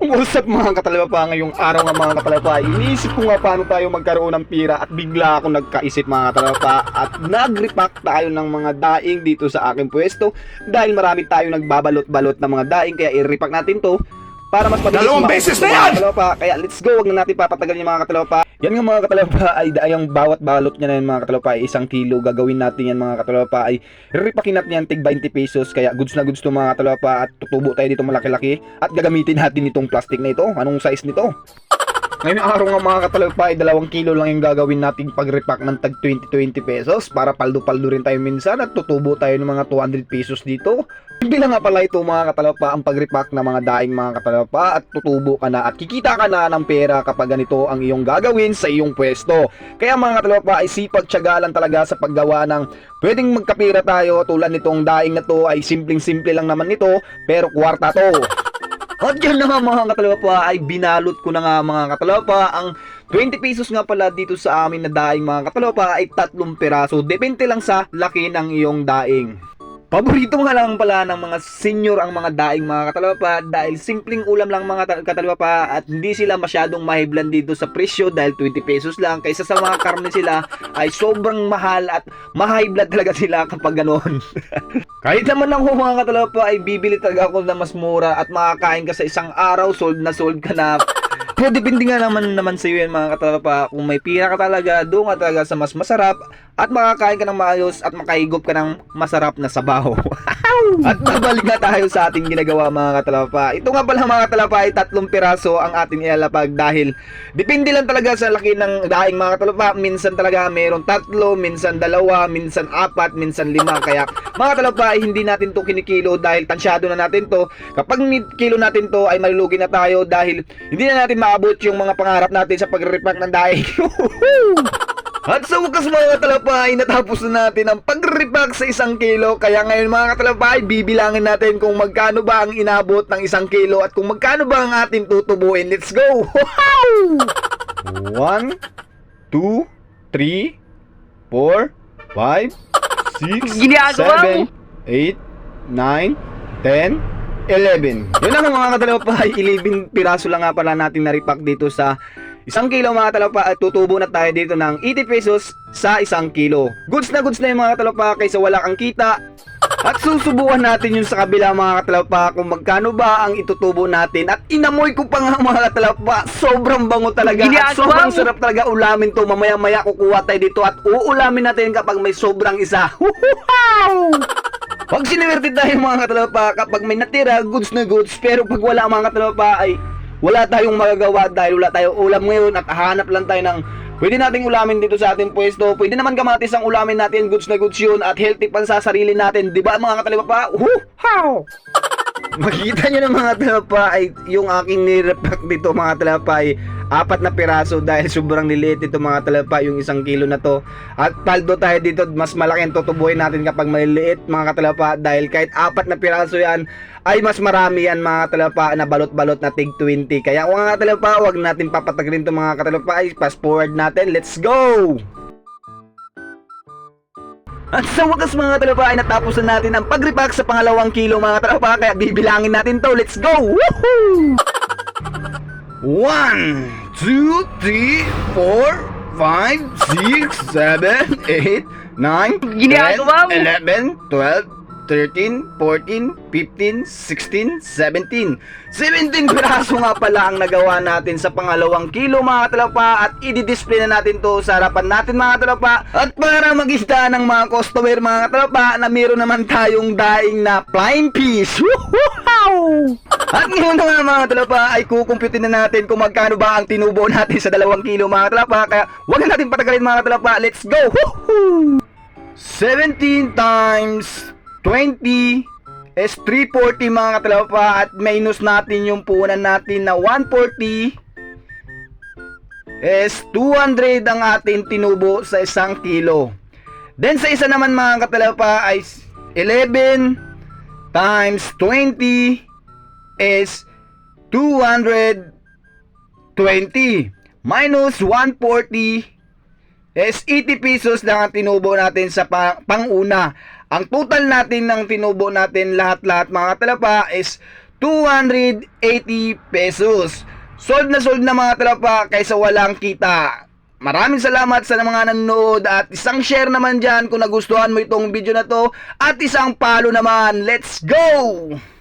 What's up mga katalapa, ngayong araw nga mga katalapa, iniisip ko nga paano tayo magkaroon ng pira at bigla ako nagkaisip mga katalapa at nag-repack tayo ng mga daing dito sa aking pwesto dahil marami tayong nagbabalot-balot ng mga daing, kaya i-repack natin to para mas mabilis. Dalawang beses na yan! Katalapa. Kaya let's go, wag na natin papatagal yung mga katalapa. Yan nga mga katalapa ay ang bawat balot niya na yan mga katalapa ay 1 kilo. Gagawin natin yan mga katalapa ay repackin natin yan tig 20 pesos. Kaya goods na goods to mga katalapa at tutubo tayo dito malaki-laki at gagamitin natin itong plastic na ito. Anong size nito? Ngayong araw nga mga katalapa ay 2 kilo lang yung gagawin nating pag-repack ng tag 20 pesos para paldo-paldo rin tayo minsan at tutubo tayo ng mga 200 pesos dito. Hindi lang nga pala ito mga katalapa ang pag-repack ng mga daing mga katalapa at tutubo ka na at kikita ka na ng pera kapag ganito ang iyong gagawin sa iyong pwesto. Kaya mga katalapa ay sipag-tiyaga lang talaga sa paggawa ng pwedeng magkapira tayo tulad nitong daing na to ay simpleng-simple lang naman nito pero kwarta to. At yan na nga mga katalapa ay binalot ko na nga mga katalapa ang 20 pesos nga pala dito sa amin na daing mga katalapa ay 3 piraso. Depende lang sa laki ng iyong daing. Paborito nga lang pala ng mga senior ang mga daing mga katalapa dahil simpleng ulam lang mga katalapa at hindi sila masyadong mahiblan dito sa presyo dahil 20 pesos lang kaysa sa mga karne sila ay sobrang mahal at mahiblan talaga sila kapag ganoon. Kahit naman ako mga katalapa ay bibili talaga ako na mas mura at makakain ka sa isang araw, sold ka na. Pero depende nga naman sa iyo yan mga katalapa. Kung may pira ka talaga, doon ka talaga sa mas masarap at makakain ka ng maayos at makahigop ka ng masarap na sabaw. At babalik na tayo sa ating ginagawa mga katalapa. Ito nga pala mga katalapa ay 3 piraso ang ating ilalapag dahil depende lang talaga sa laki ng daing mga katalapa. Minsan talaga mayroon 3, minsan 2, minsan 4, minsan 5. Kaya mga katalapa ay hindi natin to kinikilo dahil tansyado na natin to. Kapag kilo natin to ay malulugi na tayo dahil hindi na natin maabot yung mga pangarap natin sa pag-repack ng daing. At sa wakas mga katalapa ay natapos na natin ang pag-repack sa 1 kilo. Kaya ngayon mga katalapa ay bibilangin natin kung magkano ba ang inabot ng 1 kilo at kung magkano ba ang ating tutubuin. Let's go! 1, 2, 3, 4, 5, 6, 7, 8, 9, 10, 11. Yun lang mga katalapa ay 11 piraso lang nga pala natin na-repack dito sa 1 kilo mga katalapa at tutubo na tayo dito ng 80 pesos sa 1 kilo. Goods na yung mga katalapa kaysa wala kang kita. At susubukan natin yung sa kabila mga katalapa kung magkano ba ang itutubo natin. At inamoy ko pa nga mga katalapa, sobrang bango talaga at sobrang sarap talaga ulamin to. Mamaya kukuha tayo dito at uulamin natin kapag may sobrang isa. Pag sinuwerte tayo mga katalapa kapag may natira, goods na goods. Pero pag wala mga katalapa ay wala tayong magagawa dahil wala tayong ulam ngayon at hahanap lang tayo ng pwede nating ulamin dito sa ating pwesto. Pwede naman kamatis ang ulamin natin, goods na goods yun at healthy pan sa sarili natin, di ba mga katalapa? Makikita nyo na mga katalapa ay yung aking nirepack dito mga katalapa ay 4 na piraso dahil sobrang liliit ito mga katalapa yung 1 kilo na to. At paldo tayo dito, mas malaki ang tutubuhin natin kapag maliliit mga katalapa dahil kahit 4 na piraso yan ay mas marami yan mga katalapa na balot-balot na tig 20. Kaya mga katalapa, wag natin papatagalin to mga katalapa ay fast forward natin. Let's go! At sa wakas mga katalapa ay natapos na natin ang pag-repack sa 2 kilo mga katalapa kaya bibilangin natin to. Let's go! Woohoo! 1, 2, 3, 4, 5, 6, 7, 8, 9, 10, 11, 12, 13, 14, 15, 16, 17. 17 piraso nga pala ang nagawa natin sa 2 kilo mga katalapa at i-display na natin to sa harapan natin mga katalapa. At para mag-isda ng mga customer mga katalapa na meron naman tayong daing na flying fish. At ngayon na mga katalapa ay kukumputin na natin kung magkano ba ang tinubo natin sa 2 kilo mga katalapa. Kaya huwag na natin patagalin mga katalapa. Let's go! 17 times 20 is 340 mga katalapa at minus natin yung puhunan natin na 140 is 200 ang ating tinubo sa 1 kilo. Then sa isa naman mga katalapa ay 11 times 20 is 220 minus 140 is 80 pesos lang ang tinubo natin sa panguna. Ang total natin ng tinubo natin lahat-lahat mga katalapa is 280 pesos. Sold na mga tropa kaysa walang kita. Maraming salamat sa mga nanonood at isang share naman dyan kung nagustuhan mo itong video na to at isang follow naman. Let's go!